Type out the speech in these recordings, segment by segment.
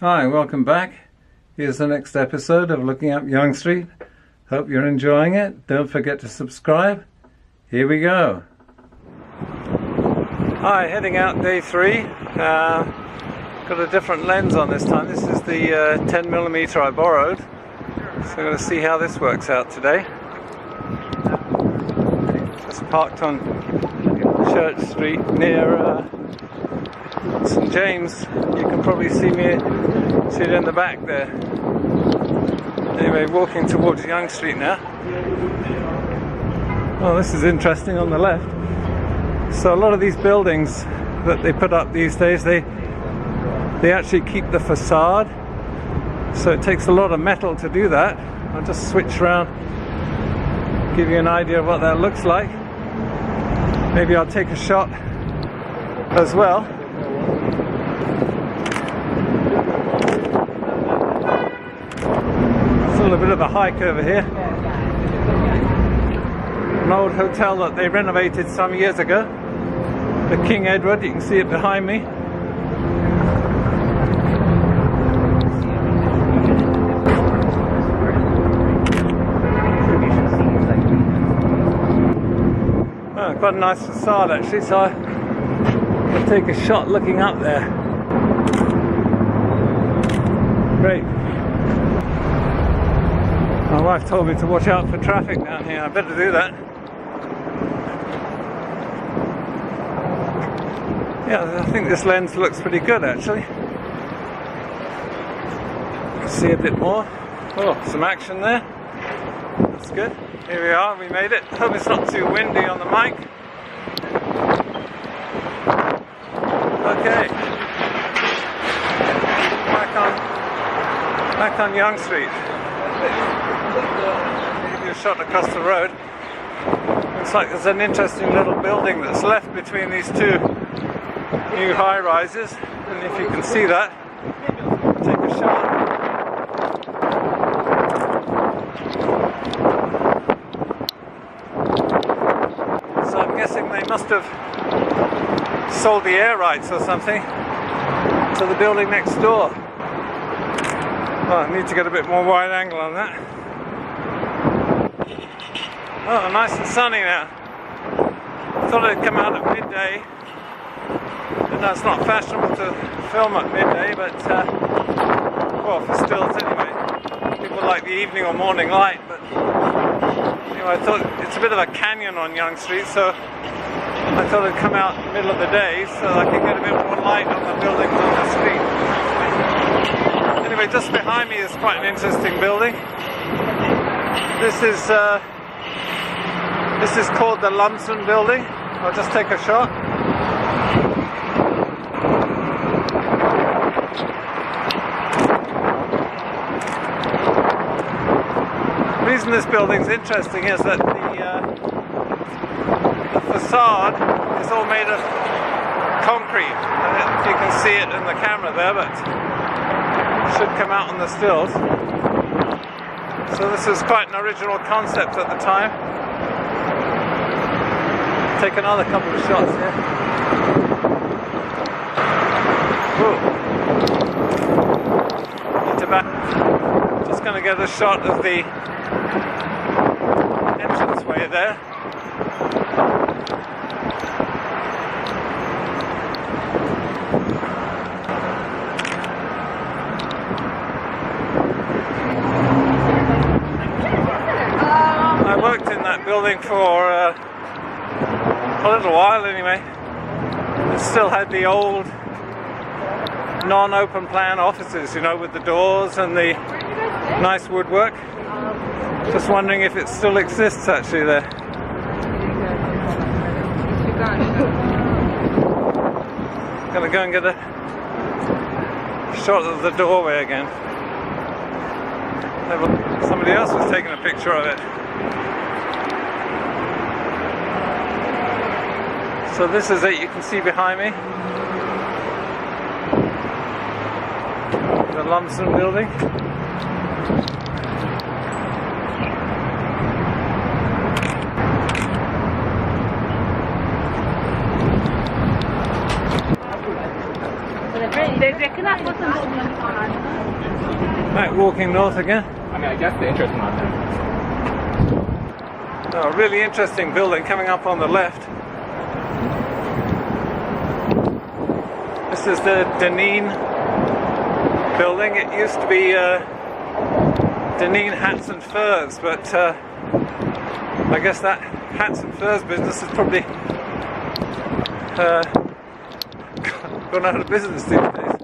Hi, welcome back. Here's the next episode of Looking Up Yonge Street. Hope you're enjoying it. Don't forget to subscribe. Here we go. Hi, heading out day 3. Got a different lens on this time. This is the 10mm I borrowed. So I'm going to see how this works out today. Just parked on Church Street near St James. You can probably see it in the back there. Anyway, walking towards Yonge Street now. Oh, this is interesting on the left. So a lot of these buildings that they put up these days, they actually keep the facade. So it takes a lot of metal to do that. I'll just switch around, give you an idea of what that looks like. Maybe I'll take a shot as well. Still a bit of a hike over here. An old hotel that they renovated some years ago. The King Edward, you can see it behind me. Oh, quite a nice facade actually, so I'll take a shot looking up there. Great. My wife told me to watch out for traffic down here. I better do that. Yeah, I think this lens looks pretty good actually. See a bit more. Oh, some action there. That's good. Here we are, we made it. Hope it's not too windy on the mic. Okay. Back on Yonge Street. Give you a shot across the road. Looks like there's an interesting little building that's left between these two new high-rises, and if you can see that, take a shot. So I'm guessing they must have sold the air rights or something to the building next door. Oh, I need to get a bit more wide angle on that. Oh, nice and sunny now. I thought it'd come out at midday. And that's not fashionable to film at midday, but well, for stills anyway. People like the evening or morning light, but anyway, I thought it's a bit of a canyon on Yonge Street, so I thought it'd come out in the middle of the day so I could get a bit more light on the buildings on the street. Anyway, just behind me is quite an interesting building. This is called the Lumsden building. I'll just take a shot. The reason this building's interesting is that the facade is all made of concrete. I don't know if you can see it in the camera there, but it should come out on the stills. So this is quite an original concept at the time. Take another couple of shots here. Just going to get a shot of the entranceway there. I worked in that building for a little while anyway. It still had the old non-open plan offices, you know, with the doors and the nice woodwork. Just wondering if it still exists actually there. Gonna go and get a shot of the doorway again. Somebody else was taking a picture of it. So this is it, you can see behind me. The Lumsden building. Right, walking north again. I mean, I guess the interest not there. Oh, a really interesting building coming up on the left. This is the Deneen building. It used to be Deneen Hats and Furs, but I guess that hats and furs business is probably gone out of business these days.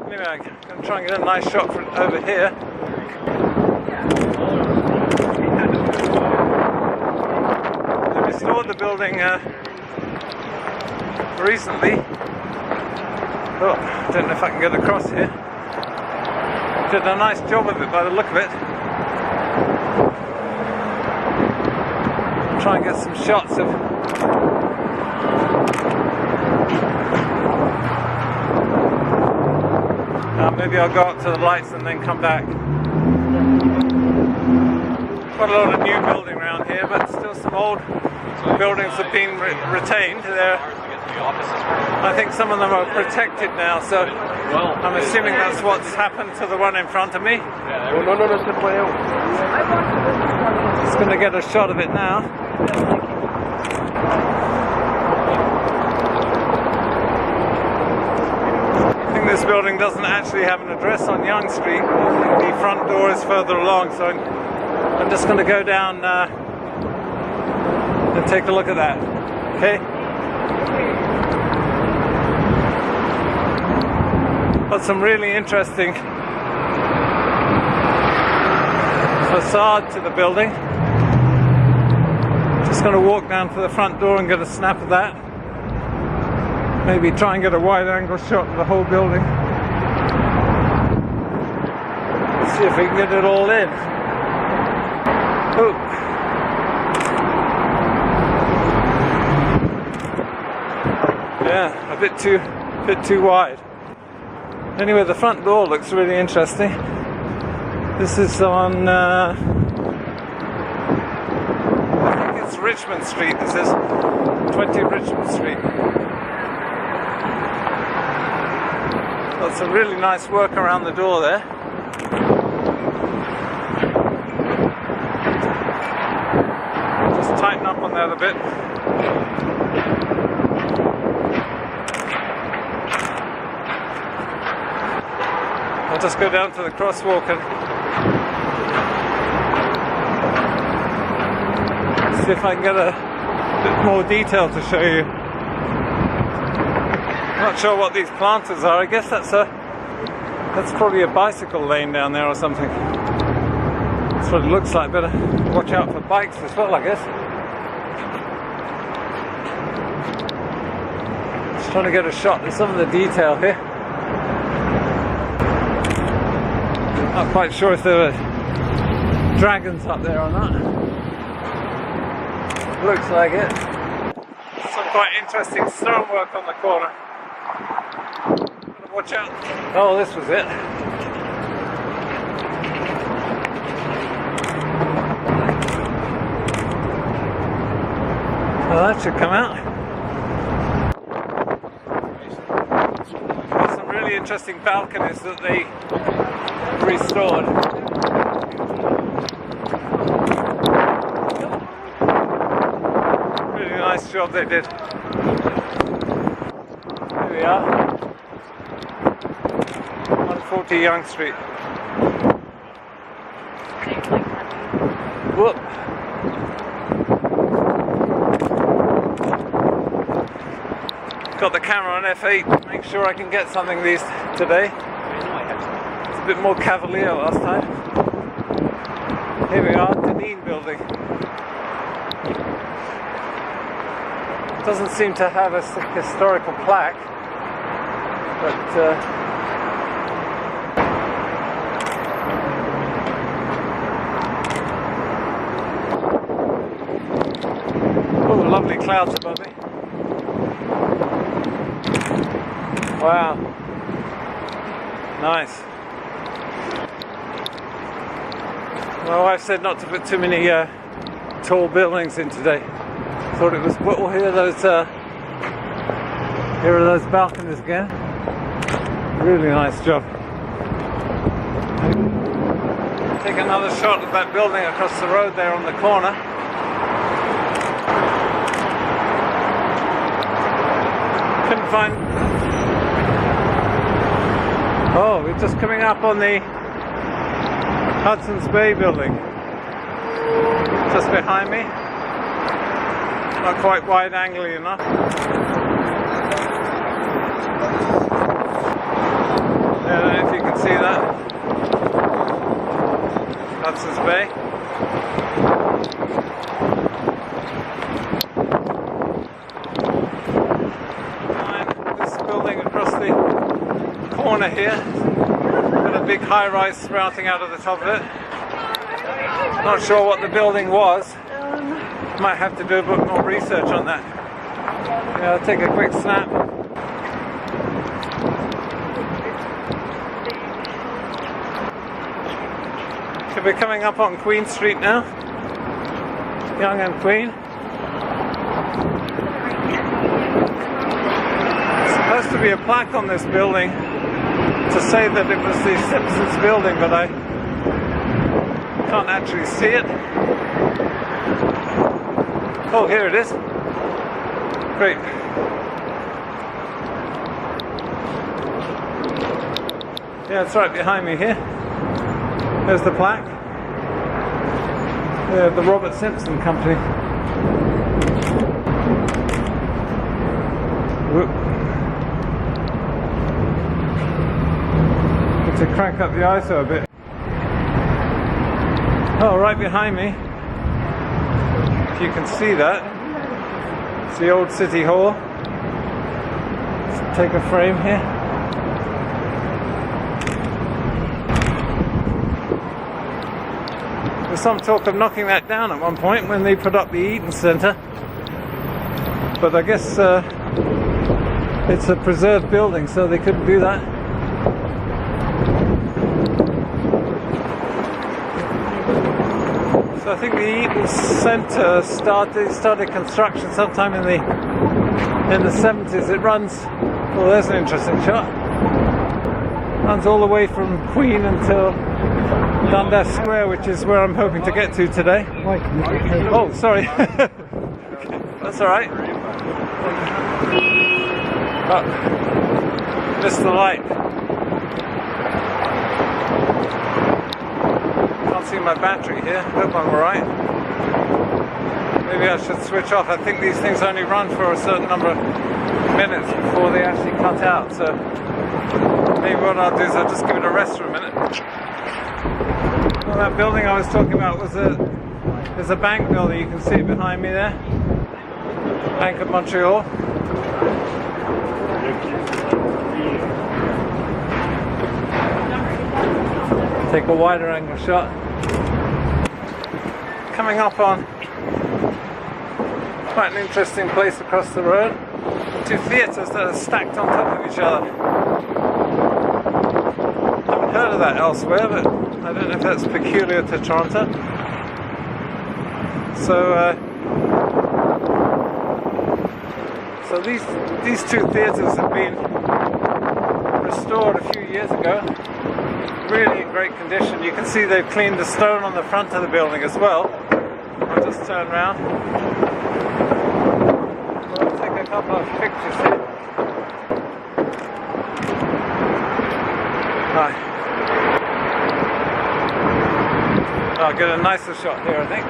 Anyway, I'm going to try and get a nice shot from over here. They restored the building recently. Oh, I don't know if I can get across here. Did a nice job of it by the look of it. Try and get some shots of maybe I'll go up to the lights and then come back. Quite a lot of new building around here, but still some old buildings have been retained. I think some of them are protected now, so I'm assuming that's what's happened to the one in front of me. Just going to get a shot of it now. I think this building doesn't actually have an address on Yonge Street. The front door is further along, so I'm just going to go down and take a look at that. Okay? Got some really interesting facade to the building. Just going to walk down to the front door and get a snap of that. Maybe try and get a wide angle shot of the whole building. Let's see if we can get it all in. Oh. Yeah, a bit too wide. Anyway, the front door looks really interesting. This is on, I think it's Richmond Street. This is 20 Richmond Street. Got some really nice work around the door there. Just tighten up on that a bit. I'll just go down to the crosswalk and see if I can get a bit more detail to show you. Not sure what these planters are. I guess that's probably a bicycle lane down there or something. That's what it looks like. Better watch out for bikes as well, I guess. Just trying to get a shot of some of the detail here. Not quite sure if there are dragons up there or not. Looks like it. Some quite interesting stonework on the corner. Watch out. Oh, this was it. Well, that should come out. There's some really interesting balconies that they restored. Really nice job they did. Here we are. 140 Yonge Street. Whoop. Got the camera on F8 to make sure I can get something of these today. It's a bit more cavalier last time. Here we are, Deneen building. Doesn't seem to have a historical plaque, but oh, lovely clouds above me. Wow. Nice. My wife said not to put too many tall buildings in today. Thought it was, well, here are those balconies again. Really nice job. Take another shot of that building across the road there on the corner. Couldn't find... Oh, we're just coming up on the Hudson's Bay building. Just behind me. Not quite wide angle enough. I don't know if you can see that. Hudson's Bay. And this building across the corner here, got a big high-rise sprouting out of the top of it. Not sure what the building was. Might have to do a bit more research on that. Yeah, I'll take a quick snap. Okay, we're coming up on Queen Street now. Yonge and Queen. There's supposed to be a plaque on this building to say that it was the Simpsons building, but I can't actually see it. Oh, here it is. Great. Yeah, it's right behind me here. There's the plaque. The Robert Simpson Company. Whoop. Need to crank up the ISO a bit. Oh, right behind me. If you can see that, it's the old City Hall. Let's take a frame here. There's some talk of knocking that down at one point when they put up the Eatons Centre, but I guess it's a preserved building, so they couldn't do that. So I think the Eatons Centre started construction sometime in the 70s. It runs, well, there's an interesting shot. Runs all the way from Queen until Dundas Square, which is where I'm hoping to get to today. Oh, sorry. Okay, that's all right. Oh, missed the light. See my battery here. Hope I'm alright. Maybe I should switch off. I think these things only run for a certain number of minutes before they actually cut out. So maybe what I'll do is I'll just give it a rest for a minute. Well, that building I was talking about was there's a bank building. You can see it behind me there. Bank of Montreal. Take a wider angle shot. Coming up on quite an interesting place across the road. Two theatres that are stacked on top of each other. Haven't heard of that elsewhere, but I don't know if that's peculiar to Toronto. So these two theatres have been restored a few years ago. Really in great condition. You can see they've cleaned the stone on the front of the building as well. I'll just turn around. I'll take a couple of pictures here. Right. I'll get a nicer shot here, I think.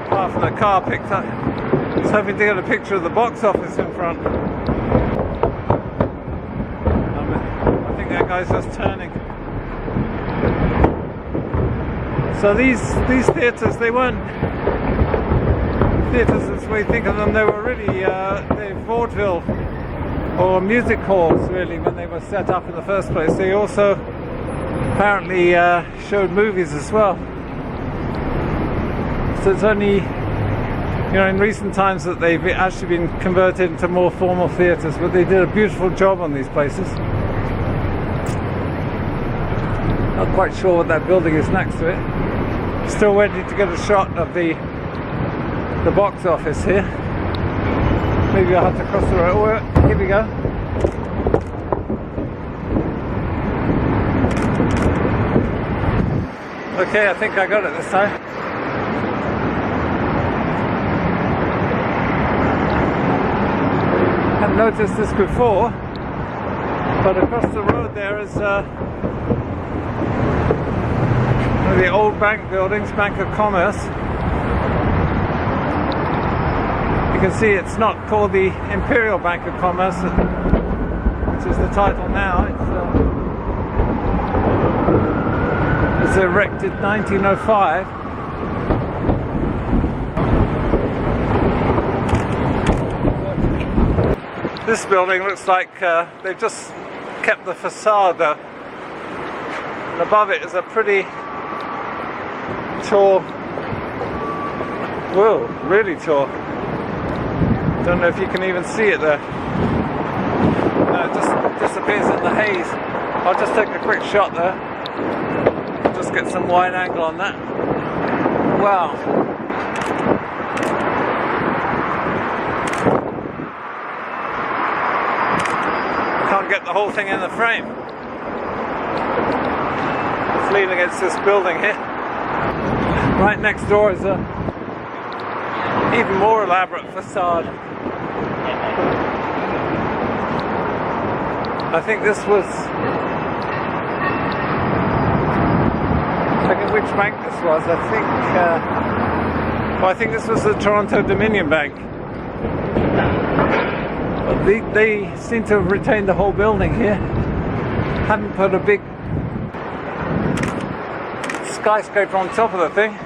Half of the car picked up. I was hoping to get a picture of the box office in front. I think that guy's just turning. So these theatres, they weren't theatres as we think of them. They were really they're vaudeville or music halls really when they were set up in the first place. They also apparently showed movies as well. So it's only, you know, in recent times that they've actually been converted into more formal theatres, but they did a beautiful job on these places. Not quite sure what that building is next to it. Still waiting to get a shot of the box office here. maybe I'll have to cross the road. Oh, here we go. Okay, I think I got it this time. Hadn't noticed this before, but across the road there is one of the old bank buildings, Bank of Commerce. You can see it's not called the Imperial Bank of Commerce, which is the title now. It's erected 1905. This building looks like they've just kept the facade though. And above it is a pretty tall, whoa, really tall. Don't know if you can even see it there. No, it just disappears in the haze. I'll just take a quick shot there. Just get some wide angle on that. Wow. Can't get the whole thing in the frame. It's leaning against this building here. Right next door is a even more elaborate facade. I think this was, I forget which bank this was. I think this was the Toronto Dominion Bank. But they seem to have retained the whole building here. Haven't put a big skyscraper on top of the thing.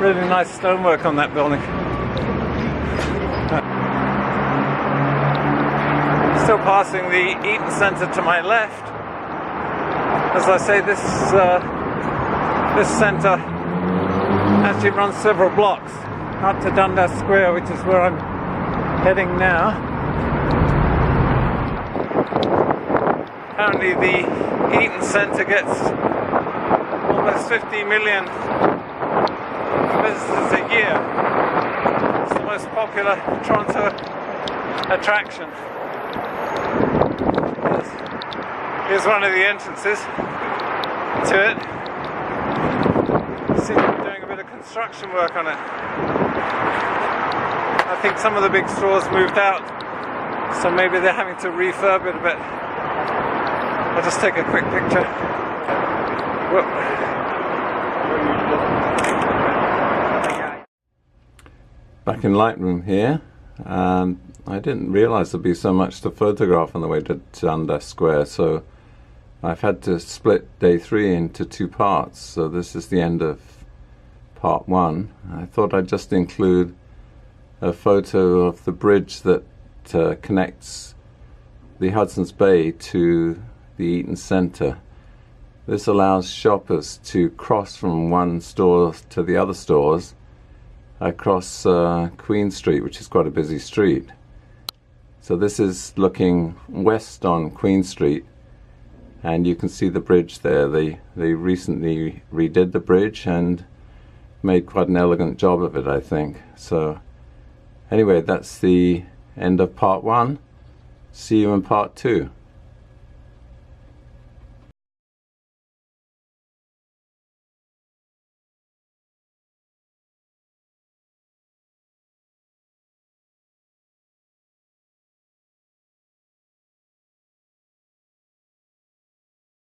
Really nice stonework on that building. Still passing the Eatons Centre to my left. As I say, this centre actually runs several blocks up to Dundas Square, which is where I'm heading now. Apparently the Eatons Centre gets almost 50 million visitors a year. It's the most popular Toronto attraction. Here's one of the entrances to it. Seems to be doing a bit of construction work on it. I think some of the big stores moved out, so maybe they're having to refurb it a bit. I'll just take a quick picture. Whoop. Back in Lightroom here. I didn't realise there'd be so much to photograph on the way to Dundas Square, so I've had to split day 3 into 2 parts. So this is the end of part 1. I thought I'd just include a photo of the bridge that connects the Hudson's Bay to the Eatons Centre. This allows shoppers to cross from one store to the other stores across Queen Street, which is quite a busy street. So this is looking west on Queen Street, and you can see the bridge there. They recently redid the bridge and made quite an elegant job of it, I think. So anyway, that's the end of part 1. See you in part 2.